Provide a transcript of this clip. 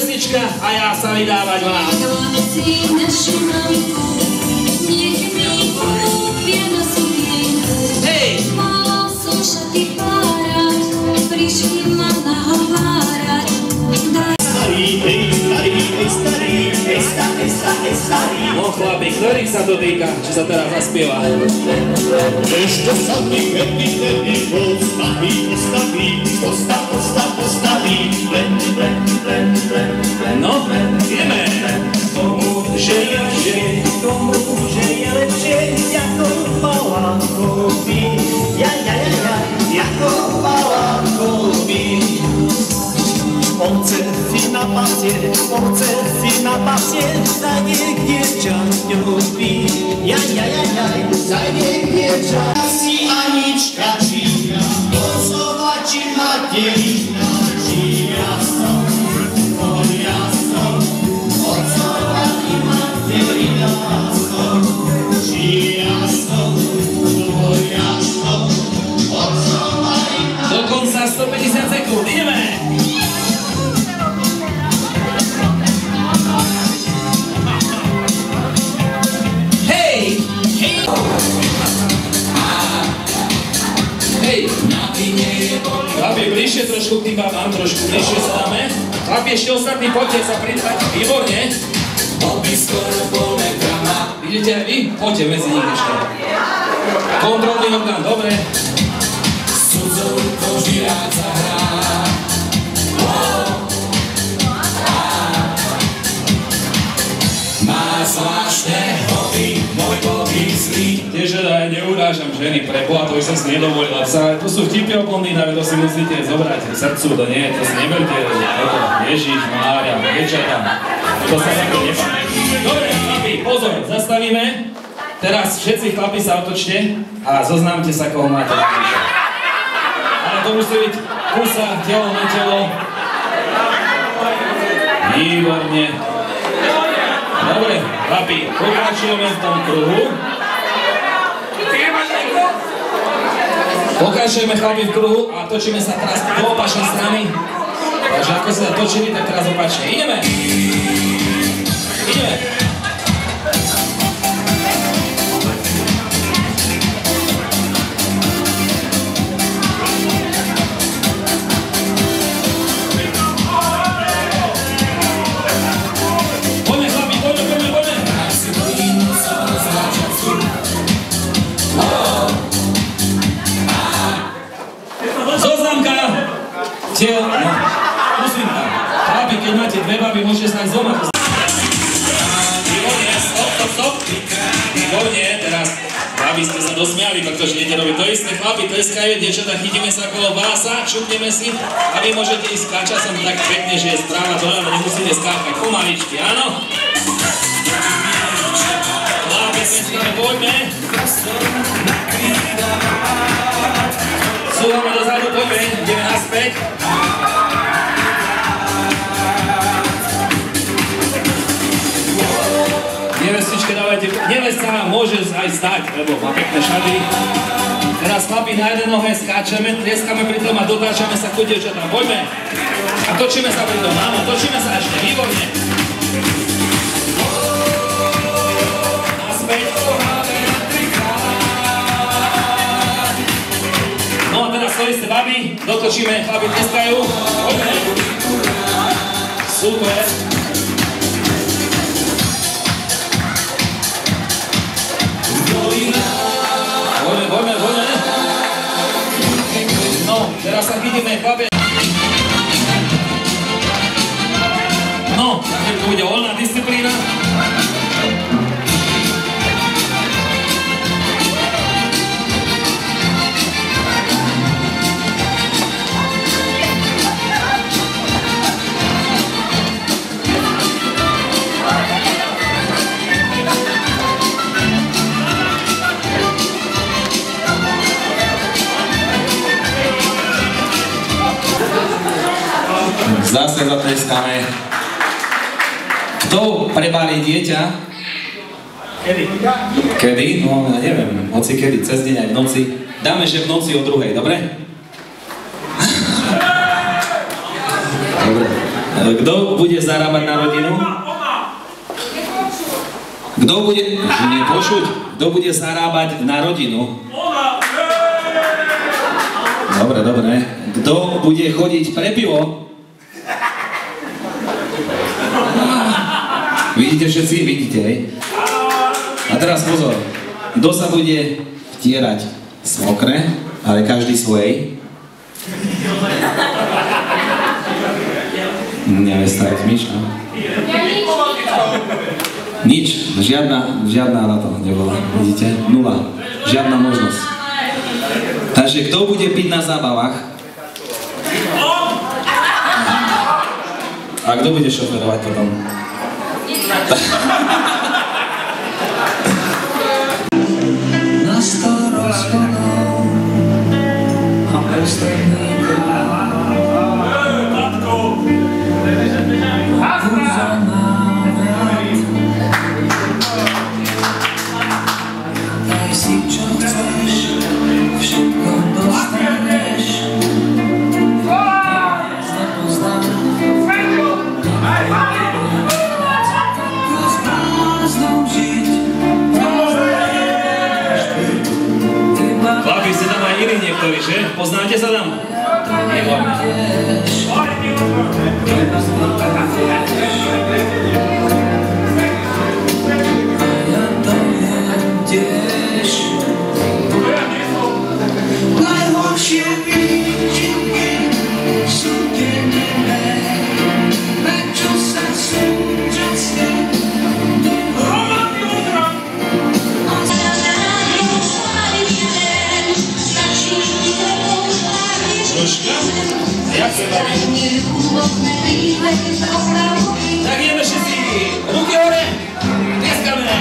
pesnička a ja sa vydávať vám. Hej! No chlapi, ktorých sa to týka, či sa teraz zaspieva? Ešte sa mi kedy postaví, No, vieme. Tomu, že je lepšie, ako Palánkovi. Jako Palánkovi. On chce si na pasie, zajde k dievčaťovi. Zajde k dievčaťovi. Si Anička, či ja, Kozova, či Materina, či ja som, Kozova, či Materina som, či ja som, Kozova, Dokonca 150 sekúnd, ideme! Chlapi, bližšie trošku k tým babám, trošku bližšie sa dáme. Chlapi, ešte ostatní, poďte sa pridať. Výborne. Vidíte aj vy? Poďte medzi nich ešte. Kontrolný orgán, dobre. Sudzovko žiráca hrá. Má zvláštne hobby, môj Bobby zlý. Tiež aj neurážam ženy, preboha, to už som si nedovolila. To sú vtipy o blondínach, to si musíte zobrať k srdcu, to nie, to si neberte. Ježiš, Mária, dievčatá, to sa takto nepáči. Dobre, chlapi, pozor, zastavíme. Teraz všetci chlapi sa otočte a zoznámte sa, koho máte. Ale to musí byť pusa, telo na telo. Výborne. Dobre, chlapi, pokračujeme v tom kruhu. Pokračujeme, chlapi, v kruhu a točíme sa teraz do opačnej strany. Takže ako sa točili, tak teraz opačne. Ideme! Ideme! Musím tam. Chlapi, keď máte dve baby, môžete sa nájsť doma. Výborne, stop. Výborne, teraz babi ste sa dosmiali, pretože idete robiť to isté. Chlapi, tleskajú, dievčatá, chytíme sa okolo vása, šupneme si a vy môžete ísť časom tak pekne, že je správa doľava, nemusíte skákať pomaličky, áno? Chlapi, poďme. Súvame dozadu, poďme, ideme naspäť. Nevestičke dávajte, nevesta môže aj stať, lebo má pekné šady. Teraz chlapi na jednej nohe skáčeme, tlieskame pri tom a dotáčame sa ku dievčatám. Poďme. A točíme sa pri tom, áno, točíme sa ešte, výborne. Naspäť. No a teraz to isté babi, dotočíme, chlapi tleskajú. Poďme. Super. Poďme. No, teraz sa vidíme, chlapi. No, tak to bude voľná disciplína. Zase zatleskáme. Kto prebalí dieťa? Kedy? Kedy? No, ja neviem. Hoci kedy, cez deň aj v noci. Dáme, že v noci o 2:00, dobre? Dobre. Kto bude zarábať na rodinu? Kto bude... Nepočuť. Kto bude zarábať na rodinu? Dobre, dobre. Kto bude chodiť pre pivo? Vidíte všetci? Vidíte, hej? A teraz pozor. Kto sa bude vtierať svokre, ale každý svojej? Nevesta je Miša. Nič, žiadna na to nebola, vidíte? Nula, žiadna možnosť. Takže kto bude piť na zábavách? A kto bude šoferovať potom? Na 100 rozchodov a posledný daj si čo chceš, všetko dostaneš. Nepoznám Chlapi, ste tam aj iní niektorí, že? Poznáte sa tam? Výborné. Najhoršie výčinky sú tie nebe, prečo sa súčasne Troška? Jak sa baví? Tak ideme všetci! Ruky hore! Tlieskame!